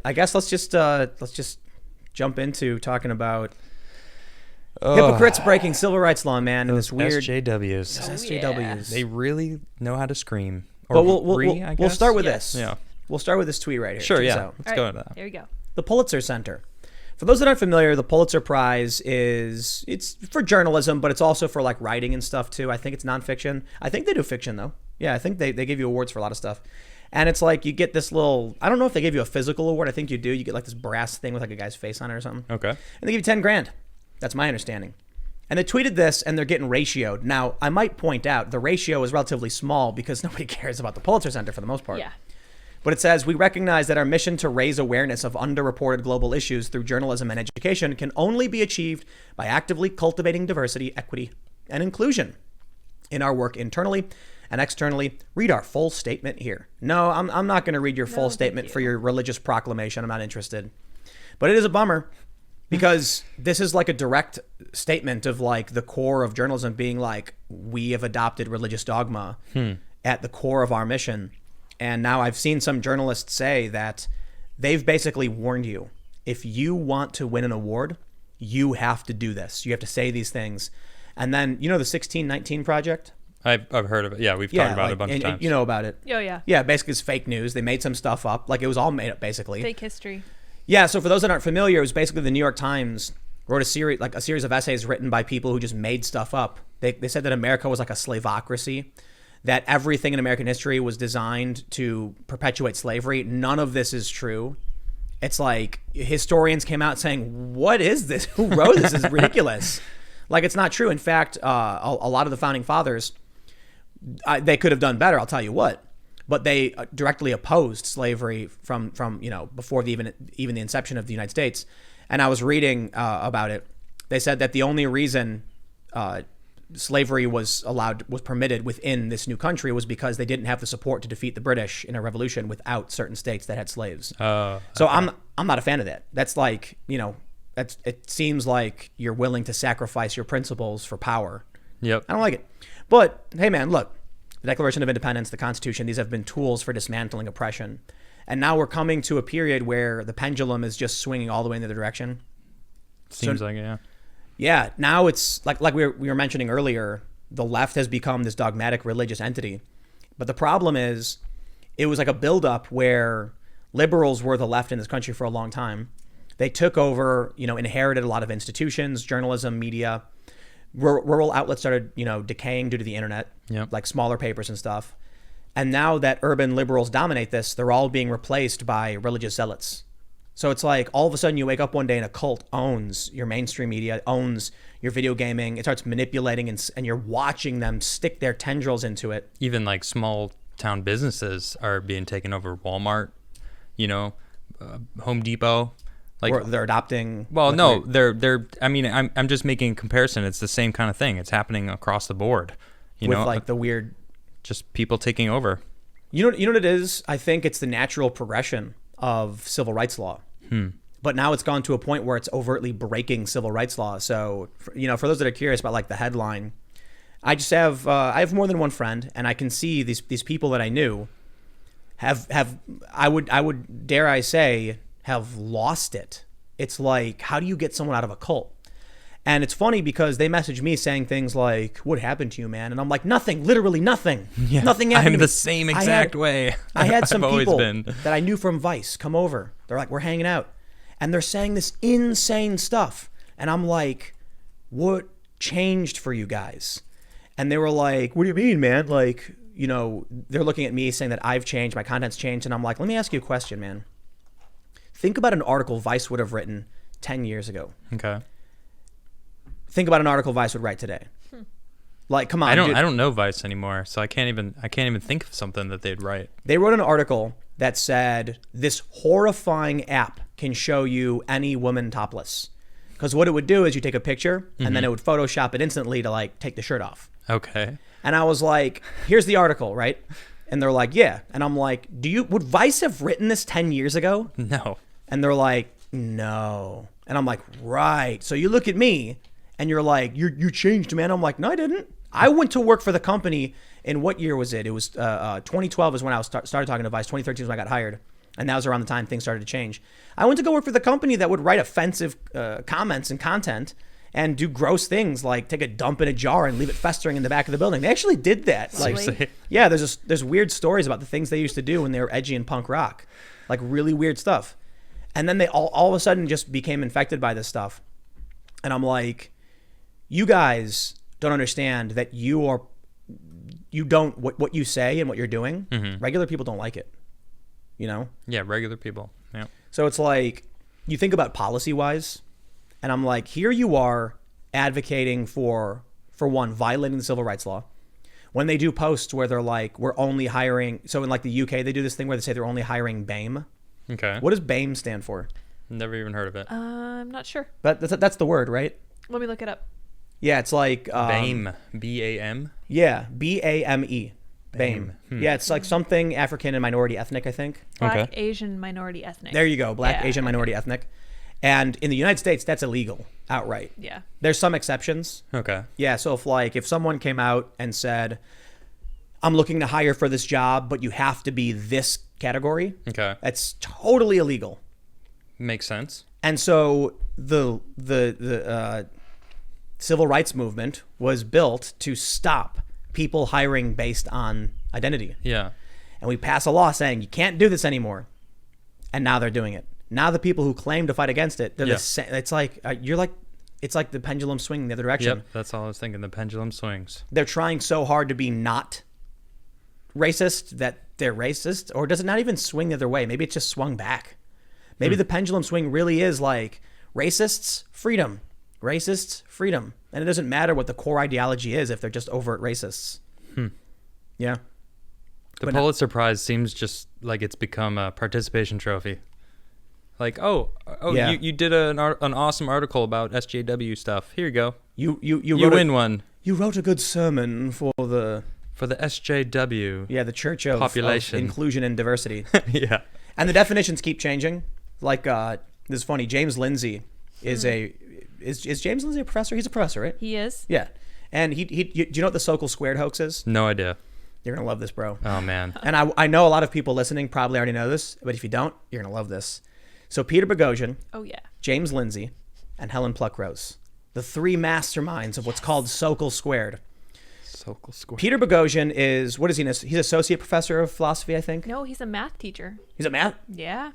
I guess let's just jump into talking about hypocrites breaking civil rights law, man, and this weird SJWs. SJWs. They really know how to scream. But we'll start with this. Yeah. We'll start with this tweet right here. Sure, Check this yeah. out. Let's go into that. Here we go. The Pulitzer Center. For those that aren't familiar, the Pulitzer Prize it's for journalism, but it's also for like writing and stuff too. I think it's nonfiction. I think they do fiction though. Yeah, I think they give you awards for a lot of stuff. And it's like you get this little, I don't know if they give you a physical award. I think you do. You get like this brass thing with like a guy's face on it or something. Okay. And they give you 10 grand. That's my understanding. And they tweeted this and they're getting ratioed. Now, I might point out the ratio is relatively small because nobody cares about the Pulitzer Center for the most part. Yeah. But it says, we recognize that our mission to raise awareness of underreported global issues through journalism and education can only be achieved by actively cultivating diversity, equity, and inclusion in our work internally and externally. Read our full statement here. No, I'm not going to read your full statement for your religious proclamation. I'm not interested. But it is a bummer because this is like a direct statement of like the core of journalism being like, we have adopted religious dogma at the core of our mission. And now I've seen some journalists say that they've basically warned you. If you want to win an award, you have to do this. You have to say these things. And then, you know, the 1619 Project? I've heard of it. Yeah, we've talked about it a bunch of times. You know about it. Oh, yeah. Yeah, basically it's fake news. They made some stuff up. Like it was all made up, basically. Fake history. Yeah, so for those that aren't familiar, it was basically the New York Times wrote a series of essays written by people who just made stuff up. They said that America was like a slavocracy, that everything in American history was designed to perpetuate slavery. None of this is true. It's like historians came out saying, what is this? Who wrote this? This is ridiculous. Like, it's not true. In fact, a lot of the founding fathers, they could have done better, I'll tell you what. But they directly opposed slavery from before even the inception of the United States. And I was reading about it. They said that the only reason slavery was permitted within this new country was because they didn't have the support to defeat the British in a revolution without certain states that had slaves. So I'm not a fan of that. That's like, it seems like you're willing to sacrifice your principles for power. Yep. I don't like it. But hey, man, look, the Declaration of Independence, the Constitution, these have been tools for dismantling oppression. And now we're coming to a period where the pendulum is just swinging all the way in the other direction. Seems like it, yeah. Yeah, now it's like we were mentioning earlier, the left has become this dogmatic religious entity. But the problem is it was like a buildup where liberals were the left in this country for a long time. They took over, inherited a lot of institutions, journalism, media. Rural outlets started, decaying due to the internet, like smaller papers and stuff. And now that urban liberals dominate this, they're all being replaced by religious zealots. So it's like all of a sudden you wake up one day and a cult owns your mainstream media, owns your video gaming. It starts manipulating and you're watching them stick their tendrils into it. Even like small town businesses are being taken over. Walmart, Home Depot. Like, or they're adopting. Well, no, they're. I mean, I'm just making a comparison. It's the same kind of thing. It's happening across the board. With like the weird, just people taking over. You know what it is? I think it's the natural progression of civil rights law. But now it's gone to a point where it's overtly breaking civil rights law. So, for those that are curious about like the headline, I just have I have more than one friend, and I can see these people that I knew have I would dare I say have lost it. It's like, how do you get someone out of a cult? And it's funny because they message me saying things like, what happened to you, man? And I'm like, nothing, literally nothing. Yeah, nothing happened to me. I'm the same exact way. I had some people that I knew from Vice come over. They're like, we're hanging out. And they're saying this insane stuff. And I'm like, what changed for you guys? And they were like, what do you mean, man? Like, they're looking at me saying that I've changed, my content's changed. And I'm like, let me ask you a question, man. Think about an article Vice would have written 10 years ago. Okay. Think about an article Vice would write today. Like, come on. I don't know Vice anymore, so I can't even think of something that they'd write. They wrote an article that said this horrifying app can show you any woman topless. Because what it would do is you take a picture and then it would Photoshop it instantly to like take the shirt off. Okay. And I was like, here's the article, right? And they're like, yeah. And I'm like, would Vice have written this 10 years ago? No. And they're like, no. And I'm like, right. So you look at me and you're like, you changed, man. I'm like, no, I didn't. I went to work for the company in what year was it? It was 2012 is when I started talking to Vice. 2013 is when I got hired. And that was around the time things started to change. I went to go work for the company that would write offensive comments and content and do gross things like take a dump in a jar and leave it festering in the back of the building. They actually did that. Like, Seriously? yeah, there's weird stories about the things they used to do when they were edgy and punk rock, like really weird stuff. And then they all of a sudden just became infected by this stuff. And I'm like, you guys don't understand that what you say and what you're doing, regular people don't like it, you know? Yeah, regular people. Yeah. So it's like, you think about policy-wise, and I'm like, here you are advocating for one, violating the civil rights law. When they do posts where they're like, we're only hiring, so in like the UK, they do this thing where they say they're only hiring BAME. Okay. What does BAME stand for? Never even heard of it. I'm not sure. But that's the word, right? Let me look it up. Yeah, it's like... BAME. B-A-M? Yeah, B-A-M-E. BAME. Yeah, it's like something African and minority ethnic, I think. Black, Okay. Asian, minority, ethnic. There you go, Black, Yeah, Asian, minority, ethnic. And in the United States, that's illegal outright. Yeah. There's some exceptions. Okay. Yeah, so if someone came out and said, I'm looking to hire for this job, but you have to be this category, Okay. that's totally illegal. Makes sense. And so the civil rights movement was built to stop people hiring based on identity. Yeah. And we pass a law saying you can't do this anymore. And now they're doing it. Now the people who claim to fight against it, they're Yeah. the same. It's like it's like the pendulum swinging the other direction. Yep. That's all I was thinking. The pendulum swings. They're trying so hard to be not racist that they're racist, or does it not even swing the other way? Maybe it's just swung back. Maybe the pendulum swing really is like racists, freedom, racists, freedom. And it doesn't matter what the core ideology is if they're just overt racists. Yeah. The But Pulitzer Prize seems just like it's become a participation trophy. Like, Yeah. you did an awesome article about SJW stuff. Here you go. You You wrote win one You wrote a good sermon for the SJW. the Church of Population. Inclusion and Diversity. Yeah. And the definitions keep changing. Like this is funny. James Lindsay is is James Lindsay a professor? He's a professor, right? He is. Yeah. And do you know what the Sokol Squared hoax is? No idea. You're gonna love this, bro. Oh man. And I know a lot of people listening probably already know this, but if you don't, you're gonna love this. So Peter Boghossian, Oh, yeah. James Lindsay, and Helen Pluckrose, the three masterminds of what's called Sokol Squared. Sokol Square. Peter Boghossian is, what is he? He's associate professor of philosophy, I think. No, he's a math teacher. He's a math. Yeah.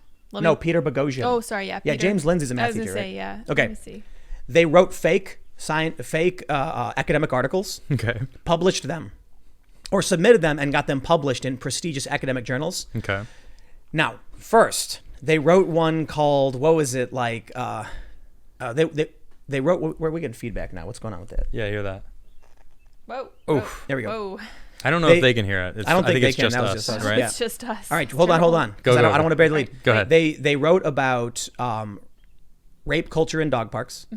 Peter Boghossian. Oh, sorry. Yeah. Yeah, Peter. James Lindsay's a math I was teacher, gonna say, right? yeah. Okay. Let me see. They wrote fake academic articles, Okay. published them, or submitted them and got them published in prestigious academic journals. Okay. Now, first, they wrote one called, what was it, like, they wrote, where are we getting feedback now? What's going on with that? Yeah, I hear that. Whoa. Oof. There we go. Whoa. I don't know They- if they can hear it. I don't think it's they can. just That was us, just us. right? Yeah. It's just us. All right, It's hold on. terrible. Go, Go, I go. don't want to bury the lead. Go ahead. They wrote about rape culture in dog parks.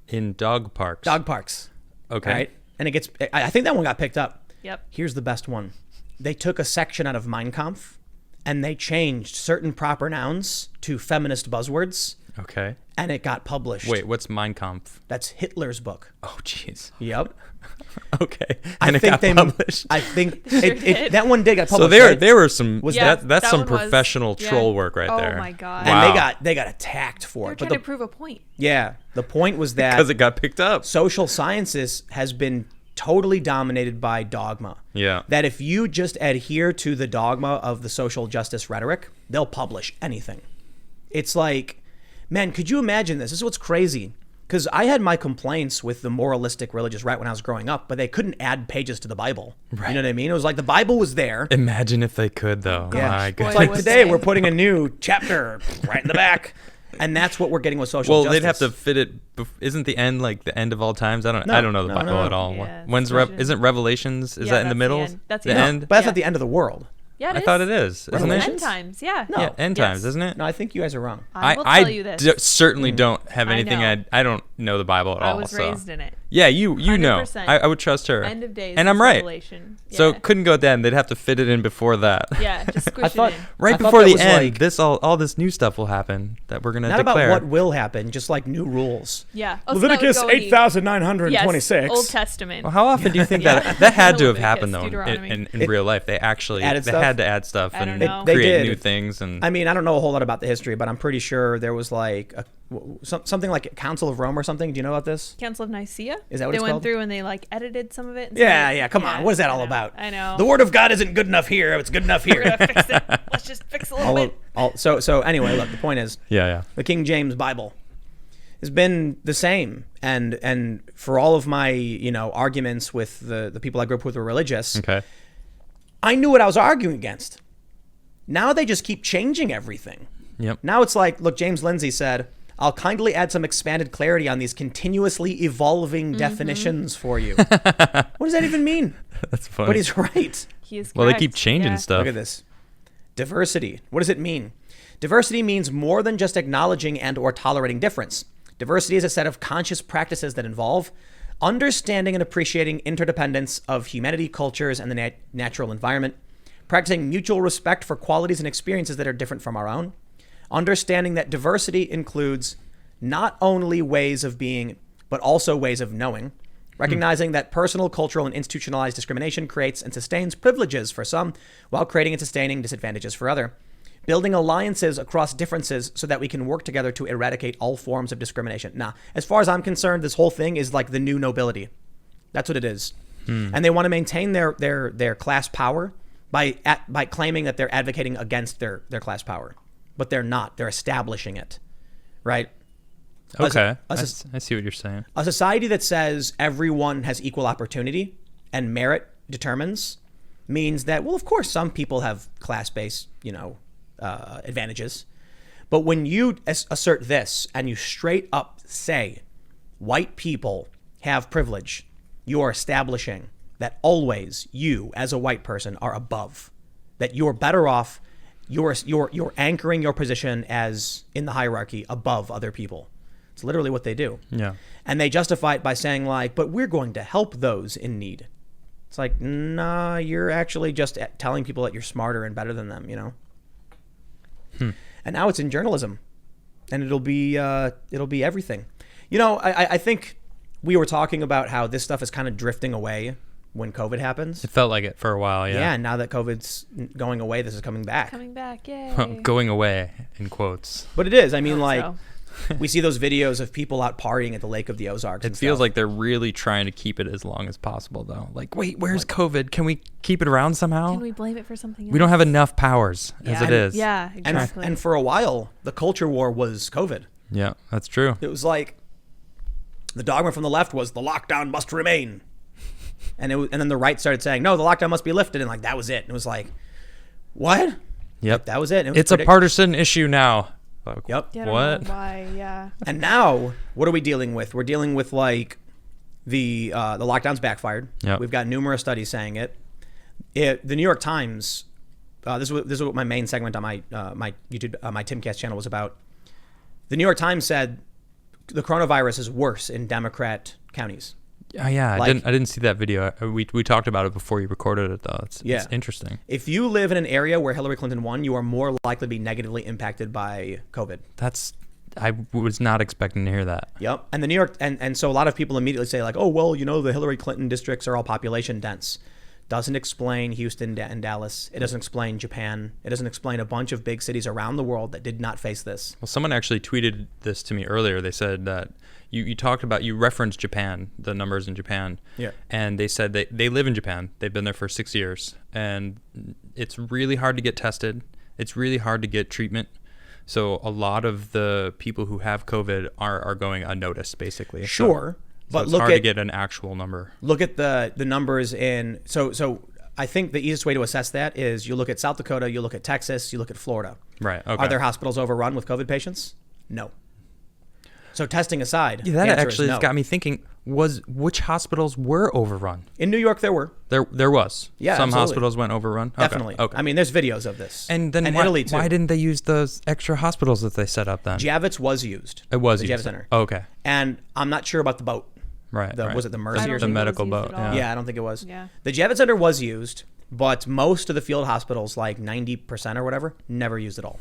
In dog parks. Dog parks. Okay. Right? And it gets, I think that one got picked up. Yep. Here's the best one. They took a section out of Mein Kampf and they changed certain proper nouns to feminist buzzwords, Okay. and it got published. Wait, what's Mein Kampf? That's Hitler's book. Oh, jeez. Yep. Okay. I And it think got they published. I think Sure it, did. that one did get So published. there, right? there were some. Yeah, that's that some one was- professional yeah. troll work right Oh there. my God. And Wow. they got attacked for They're it. trying But to prove a point. the point was that Because it got picked up. social sciences has been totally dominated by dogma. Yeah. That if you just adhere to the dogma of the social justice rhetoric, they'll publish anything. It's like, man, could you imagine this? This is what's crazy. Because I had my complaints with the moralistic religious right when I was growing up, but they couldn't add pages to the Bible. Right. You know what I mean? It was like the Bible was there. Imagine if they could, though. Yeah. My It's goodness. like was today they? we're putting a new chapter right in the back. And that's what we're getting with social Well, justice. they'd have to fit it. Isn't the end like the end of all times? I don't No, know the no, Bible no. at all. Yeah, When's it's isn't Revelations? Is Yeah, that in the that's the middle? end. That's the the end. But that's Yeah. not the end of the world. Yeah, it I is. thought it is, isn't Revelation? it? End times. Yeah. No. Yeah, end times, Yes. isn't it? No, I think you guys are wrong. I will tell you this. certainly don't have I anything. know. I don't know the Bible at I all. was so. raised in it. Yeah, you know. 100%. I would trust her. End of days. And I'm is right. Revelation. So Yeah. couldn't go then. They'd have to fit it in before that. Yeah, just squish I thought- it in. Right I thought before that the was end, like- this all this new stuff will happen that we're gonna Not declare. about what will happen, just like new rules. Yeah. Oh, so Leviticus that would go in 8,926. Yes, Old Testament. Well, how often do you think Yeah. that had to have Leviticus, happened though Deuteronomy. in real life? They actually Added they stuff? had to add stuff I don't and know. They create did. new things and I mean, I don't know a whole lot about the history, but I'm pretty sure there was like something like Council of Rome or something. Do you know about this? Council of Nicaea. Is that what they it's went called? through and they like edited some of it. And Yeah, some of it- yeah. Come on, what is that I all know, about? I know. The word of God isn't good enough here. It's good enough We're here. gonna fix it. Let's just fix a little bit. So anyway, look. The point is, yeah. the King James Bible has been the same, and for all of my arguments with the people I grew up with who were religious, Okay. I knew what I was arguing against. Now they just keep changing everything. Yep. Now it's like, look, James Lindsay said, I'll kindly add some expanded clarity on these continuously evolving definitions for you. What does that even mean? That's funny. But he's right. He is well, they correct. keep changing Yeah. stuff. Look at this. Diversity. What does it mean? Diversity means more than just acknowledging and or tolerating difference. Diversity is a set of conscious practices that involve understanding and appreciating interdependence of humanity, cultures, and the natural environment, practicing mutual respect for qualities and experiences that are different from our own, understanding that diversity includes not only ways of being, but also ways of knowing, recognizing that personal, cultural, and institutionalized discrimination creates and sustains privileges for some while creating and sustaining disadvantages for others. Building alliances across differences so that we can work together to eradicate all forms of discrimination. Now, as far as I'm concerned, this whole thing is like the new nobility. That's what it is. And they want to maintain their class power by claiming that they're advocating against their class power. But they're not. They're establishing it. Right? Okay. I see what you're saying. A society that says everyone has equal opportunity and merit determines means that, well, of course, some people have class-based, advantages. But when you assert this and you straight up say white people have privilege, you are establishing that always you, as a white person, are above, that you're better off. You're anchoring your position as in the hierarchy above other people. It's literally what they do. Yeah. And they justify it by saying like, but we're going to help those in need. It's like, nah, you're actually just telling people that you're smarter and better than them, And now it's in journalism, and it'll be everything. I think we were talking about how this stuff is kind of drifting away when COVID happens. It felt like it for a while, yeah. Yeah, and now that COVID's going away, this is coming back. Coming back, yay. Going away, in quotes. But it is. I mean, Hope like, so. we see those videos of people out partying at the Lake of the Ozarks. It feels like they're really trying to keep it as long as possible, though. Like, wait, where's COVID? Can we keep it around somehow? Can we blame it for something else? We don't have enough powers as it is. Yeah, exactly. And for a while, the culture war was COVID. Yeah, that's true. It was like the dogma from the left was the lockdown must remain. And then the right started saying, no, the lockdown must be lifted. And like, that was it. And it was like, what? Yep. That was it. It was It's a partisan issue now. Like, Yep. Yeah, I don't what? know why, yeah. And now, what are we dealing with? We're dealing with like the lockdown's backfired. Yep. We've got numerous studies saying it. The New York Times. This is what my main segment on my my YouTube my Timcast channel was about. The New York Times said the coronavirus is worse in Democrat counties. Yeah, Like- I didn't see that video. We talked about it before you recorded it, though. It's interesting. If you live in an area where Hillary Clinton won, you are more likely to be negatively impacted by COVID. I was not expecting to hear that. Yep. And the New York and so a lot of people immediately say like, oh well, the Hillary Clinton districts are all population dense. Doesn't explain Houston and Dallas. It doesn't explain Japan. It doesn't explain a bunch of big cities around the world that did not face this. Well, someone actually tweeted this to me earlier. They said that you talked about, you referenced Japan, the numbers in Japan. Yeah. And they said that they live in Japan. They've been there for 6 years. And it's really hard to get tested. It's really hard to get treatment. So a lot of the people who have COVID are going unnoticed, basically. Sure. So But it's look hard at to get an actual number. look at the numbers in so I think the easiest way to assess that is you look at South Dakota, you look at Texas, you look at Florida. Right. Okay. Are their hospitals overrun with COVID patients? No. So testing aside, Yeah, that the answer actually is has no. got me thinking, which hospitals were overrun? In New York, there were. There was. Yeah, Some absolutely. hospitals went overrun? Okay, Definitely. Okay. I mean, there's videos of this. And then Italy, too. why didn't they use those extra hospitals that they set up then? Javits was used. It was the used. Javits Center. Okay. And I'm not sure about the boat. Right. right. Was it the I Mercy don't or think the something? it was medical used boat? at all. Yeah, I don't think it was. Yeah. The Javits Center was used, but most of the field hospitals, like 90% or whatever, never used it all.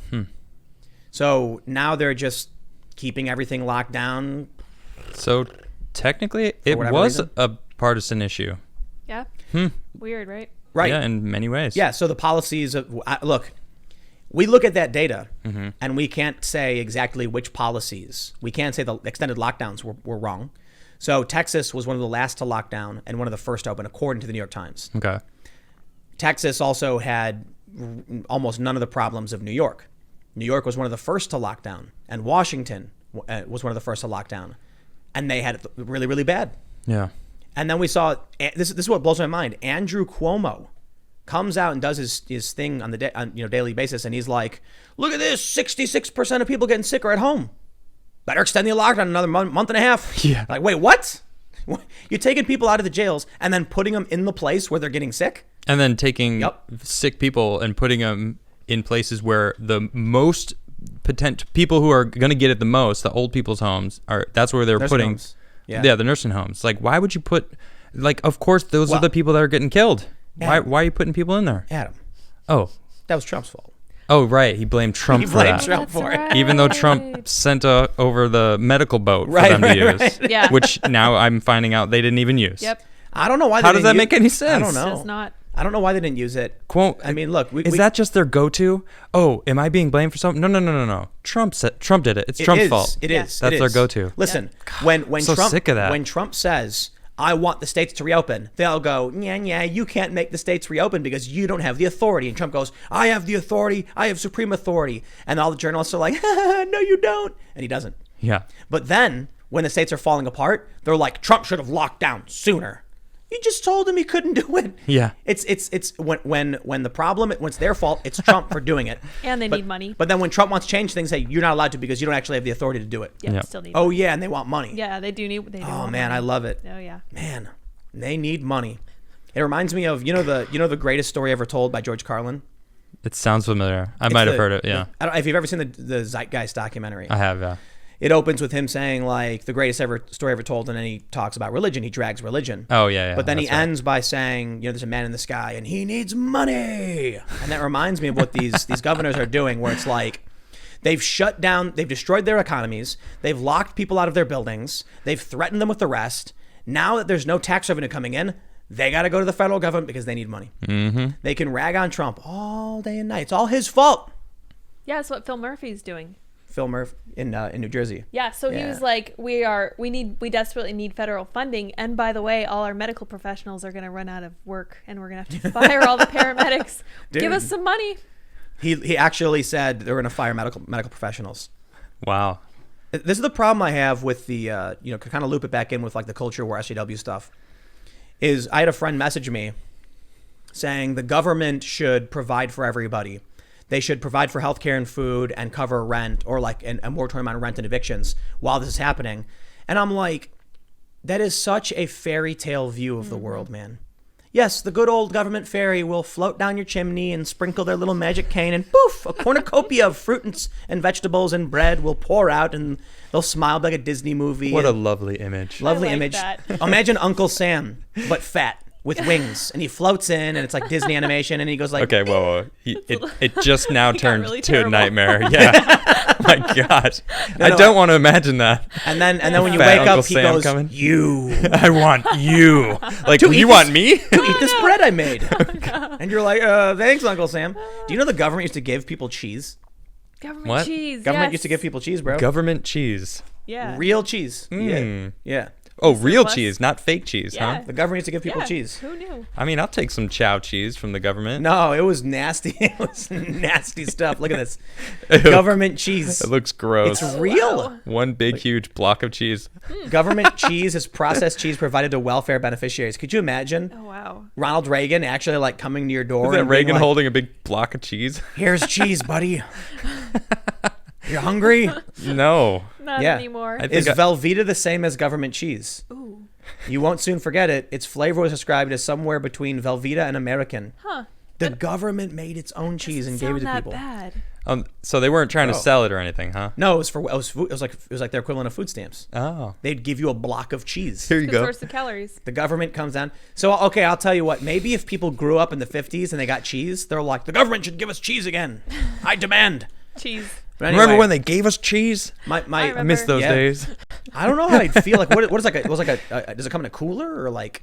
So now they're just keeping everything locked down. So technically, it whatever was reason? a partisan issue. Yeah. Weird, right? Right. Yeah, in many ways. Yeah, so the policies of look, we look at that data and we can't say exactly which policies. We can't say the extended lockdowns were wrong. So Texas was one of the last to lock down and one of the first to open, according to the New York Times. Okay. Texas also had almost none of the problems of New York. New York was one of the first to lock down, and Washington was one of the first to lock down, and they had it really, really bad. Yeah. And then we saw this is what blows my mind. Andrew Cuomo comes out and does his thing on the daily basis, and he's like, "Look at this! 66% of people getting sick are at home. Better extend the lockdown another month and a half." Yeah. Like, wait, what? You're taking people out of the jails and then putting them in the place where they're getting sick? And then taking Yep. sick people and putting them in places where the most people who are going to get it the most, the old people's homes, that's where they're Nursing putting. homes. Yeah. Yeah. The nursing homes. Like, why would you put? Like, of course, those are Well- the people that are getting killed. Yeah. Why are you putting people in there? Adam, Oh, that was Trump's fault. right. He blamed Trump He for blamed that. Trump That's for it. right. Even though Trump sent over the medical boat for Right, them right, to use, right. Yeah. which now I'm finding out they didn't even use. Yep. I don't know why. How they does that didn't make use- any sense? I don't know. Does not. I don't know why they didn't use it. Quote. I mean, look, Is that just their go-to? Oh, am I being blamed for something? No. Trump did it. It's Trump's fault. It Yeah. is. That's it their is. go-to. Listen, when so Trump sick of that. when Trump says, "I want the states to reopen," they'll go, "Yeah, you can't make the states reopen because you don't have the authority." And Trump goes, "I have the authority. I have supreme authority." And all the journalists are like, "No, you don't," and he doesn't. Yeah. But then when the states are falling apart, they're like, "Trump should have locked down sooner." You just told him he couldn't do it. Yeah. It's when the problem, when it's their fault, it's Trump for doing it. And they But- need money. But then when Trump wants to change things, say you're not allowed to because you don't actually have the authority to do it. Yeah, Yeah. still need Oh money. yeah, and they want money. Yeah, they do need. They do Oh want man, money. I love it. Oh yeah. Man, they need money. It reminds me of the greatest story ever told by George Carlin. It sounds familiar. I It's might have the- heard it. Yeah. I don't know if you've ever seen the Zeitgeist documentary. I have. Yeah. It opens with him saying like the greatest story ever told, and then he talks about religion. He drags religion. Oh yeah. But then he that's right. ends by saying, there's a man in the sky and he needs money. And that reminds me of what these governors are doing, where it's like they've shut down, they've destroyed their economies, they've locked people out of their buildings, they've threatened them with arrest. Now that there's no tax revenue coming in, they got to go to the federal government because they need money. Mm-hmm. They can rag on Trump all day and night. It's all his fault. Yeah, that's what Phil Murphy's doing. Phil Murphy in New Jersey. Yeah, so he Yeah. was like, we desperately need federal funding, and by the way, all our medical professionals are going to run out of work, and we're going to have to fire all the paramedics. Give Dude. us some money. He actually said they're going to fire medical professionals. Wow. This is the problem I have with the, kind of loop it back in with like the culture war SJW stuff, is I had a friend message me saying the government should provide for everybody. They should provide for healthcare and food and cover rent, or like a moratorium on rent and evictions while this is happening. And I'm like, that is such a fairy tale view of the world, man. Yes, the good old government fairy will float down your chimney and sprinkle their little magic cane, and poof, a cornucopia of fruit and vegetables and bread will pour out, and they'll smile like a Disney movie. What a and lovely image. lovely I like image. that. Imagine Uncle Sam, but fat with wings, and he floats in, and it's like Disney animation, and he goes like, Okay, whoa. It just now got turned really to a terrible. nightmare. Yeah. My God. I no, don't want to imagine that. and then when you Fat wake Uncle up, he Sam goes, coming? "You I want you. Like, To eat you want this- me? to eat this bread I made," and you're like, "Thanks, Uncle Sam." Do you know the government used to give people cheese? Government What? cheese. Government yes. used to give people cheese, bro. Government cheese. Yeah. Real cheese. Mm. Yeah. Oh, real was- cheese, not fake cheese, Yeah. huh? The government used to give people Yeah, cheese. Who knew? I mean, I'll take some chow cheese from the government. No, it was nasty. It was nasty stuff. Look at this. Ew. Government cheese. It looks gross. It's real. Wow. One big, huge block of cheese. Government cheese is processed cheese provided to welfare beneficiaries. Could you imagine Oh wow. Ronald Reagan actually like coming to your door? Is that and being Reagan like, holding a big block of cheese? "Here's cheese, buddy. You're hungry?" No. Not Yeah. anymore. I think Is Velveeta the same as government cheese? Ooh. You won't soon forget it. Its flavor was described as somewhere between Velveeta and American. Huh. The government made its own cheese and gave it to Sound that people. bad. So they weren't trying to Oh. sell it or anything, huh? No, it was like their equivalent of food stamps. Oh, They'd give you a block of cheese. here you Good go. source of calories. The government comes down. So, okay, I'll tell you what. Maybe if people grew up in the 50s and they got cheese, they're like, the government should give us cheese again. I demand. Cheese. But anyway, Remember when they gave us cheese? my I miss those Yeah. days. I don't know how I'd feel. Like, what is like it was like does it come in a cooler or like?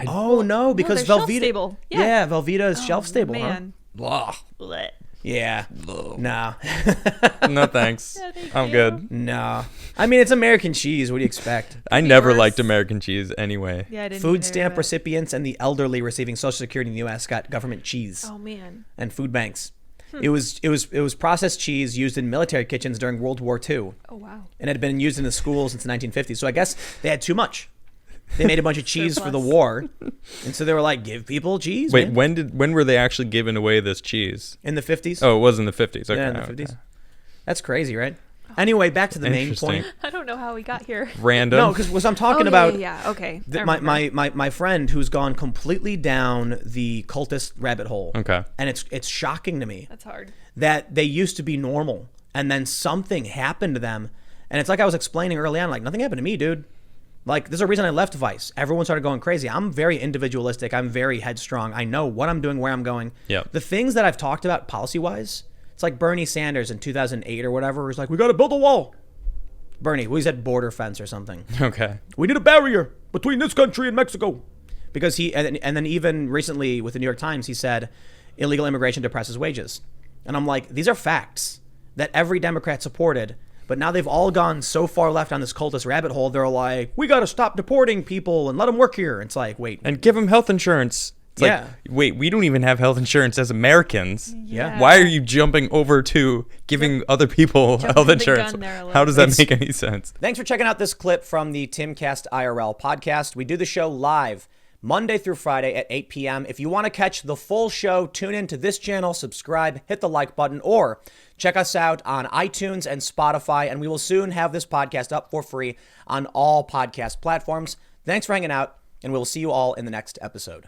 Oh no, because they're shelf Velveeta. stable. Yeah. Yeah. Velveeta is shelf stable, Man. Blah. Blech. Yeah. No. No thanks. Yeah, thank I'm you. good. No. I mean, it's American cheese. What do you expect? I be never worse. liked American cheese anyway. Yeah, I didn't Food either, stamp but- recipients and the elderly receiving Social Security in the U.S. got government cheese Oh man. and food banks. It was processed cheese used in military kitchens during World War II, Oh wow. and had been used in the schools since the 1950s. So I guess they had too much. They made a bunch of cheese for the Surplus. war, and so they were like, "Give people cheese." Wait, man. when were they actually giving away this cheese? In the 50s? Oh, it was in the 50s. Okay. yeah, in the okay. 50s. That's crazy, right? Anyway, back to the main Interesting. point. I don't know how we got here. Random. No, because I'm talking Oh, about Yeah. Okay. I my, remember. my friend who's gone completely down the cultist rabbit hole. Okay. And it's shocking to me That's hard. that they used to be normal and then something happened to them. And it's like I was explaining early on, like nothing happened to me, dude. Like there's a reason I left Vice. Everyone started going crazy. I'm very individualistic. I'm very headstrong. I know what I'm doing, where I'm going. Yep. The things that I've talked about policy-wise, it's like Bernie Sanders in 2008 or whatever. Was like, we got to build a wall. Bernie, we said border fence or something. Okay. We need a barrier between this country and Mexico. Because and then even recently with the New York Times, he said illegal immigration depresses wages. And I'm like, these are facts that every Democrat supported. But now they've all gone so far left on this cultist rabbit hole. They're like, we got to stop deporting people and let them work here. It's like, wait. And give them health insurance. It's Yeah. like, wait, we don't even have health insurance as Americans. Yeah. Why are you jumping over to giving other people Jumping health the insurance? gun there a little How does bit. that make any sense? Thanks for checking out this clip from the Timcast IRL podcast. We do the show live Monday through Friday at 8 p.m. If you want to catch the full show, tune in to this channel, subscribe, hit the like button, or check us out on iTunes and Spotify, and we will soon have this podcast up for free on all podcast platforms. Thanks for hanging out, and we'll see you all in the next episode.